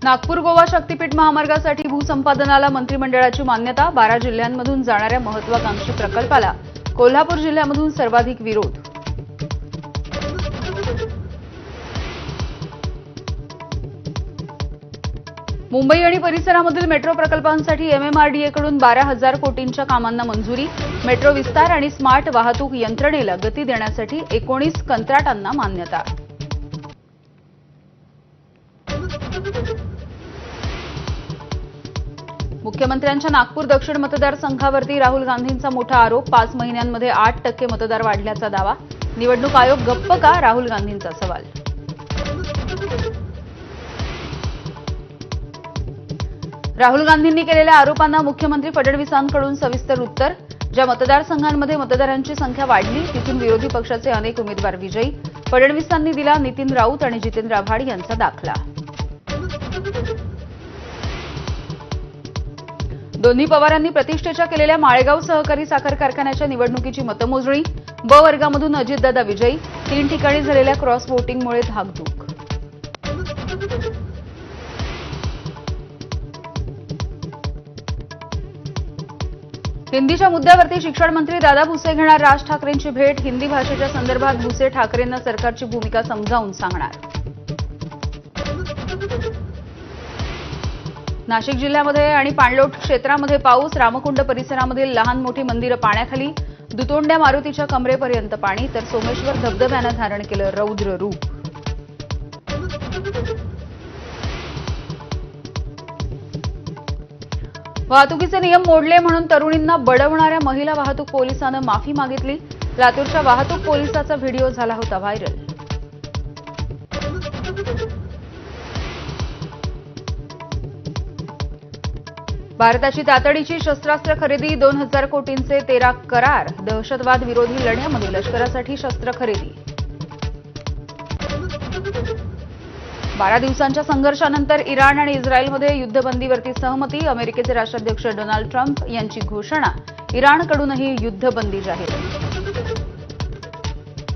नागपूर गोवा शक्तीपीठ महामार्गासाठी भूसंपादनाला मंत्रिमंडळाची मान्यता। 12 जिल्ह्यांमधून जाणाऱ्या महत्त्वाकांक्षी प्रकल्पाला कोल्हापूर जिल्ह्यामधून सर्वाधिक विरोध। मुंबई आणि परिसरामधील मेट्रो प्रकल्पांसाठी MMRDAकडून 12,000 कोटींच्या कामांना मंजुरी। मेट्रो विस्तार आणि स्मार्ट वाहतूक यंत्रणेला गती देण्यासाठी 19 कंत्राटांना मान्यता। मुख्यमंत्र्यांच्या नागपूर दक्षिण मतदारसंघावरती राहुल गांधींचा मोठा आरोप। 5 महिन्यांमध्ये 8% मतदार वाढल्याचा दावा। निवडणूक आयोग गप्प का? राहुल गांधींचा सवाल। राहुल गांधींनी केलेल्या आरोपांना मुख्यमंत्री फडणवीसांकडून सविस्तर उत्तर। ज्या मतदारसंघांमध्ये मतदारांची संख्या वाढली तिथून विरोधी पक्षाचे अनेक उमेदवार विजयी। फडणवीसांनी दिला नितीन राऊत आणि जितेंद्र आव्हाड यांचा दाखला। दोन्ही पवारांनी प्रतिष्ठेच्या केलेल्या माळेगाव सहकारी साखर कारखान्याच्या निवडणुकीची मतमोजणी। ब वर्गामधून अजितदादा विजयी। 3 ठिकाणी झालेल्या क्रॉस व्होटिंगमुळे धाकधूक। हिंदीच्या मुद्द्यावरती शिक्षण मंत्री दादा भुसे घेणार राज ठाकरेंची भेट। हिंदी भाषेच्या संदर्भात भुसे ठाकरेंना सरकारची भूमिका समजावून सांगणार। नाशिक जिल्ह्यामध्ये आणि पाणलोट क्षेत्रामध्ये पाऊस। रामकुंड परिसरामधील लहान मोठी मंदिरं पाण्याखाली। दुतोंड्या मारुतीच्या कमरेपर्यंत पाणी तर सोमेश्वर धबधब्यानं धारण केलं रौद्र रूप। वाहतुकीचे नियम मोडले म्हणून तरुणींना बडवणाऱ्या महिला वाहतूक पोलिसानं माफी मागितली। लातूरच्या वाहतूक पोलिसाचा व्हिडिओ झाला होता व्हायरल। भारताची तातडीची शस्त्रास्त्र खरेदी। 2,000 कोटींचे 13 करार। दहशतवाद विरोधी लढ्यामध्ये लष्करासाठी शस्त्र खरेदी। 12 दिवसांच्या संघर्षानंतर इराण आणि इस्रायलमध्ये युद्धबंदीवरती सहमती। अमेरिकेचे राष्ट्राध्यक्ष डोनाल्ड ट्रम्प यांची घोषणा। इराणकडूनही युद्धबंदी जाहीर।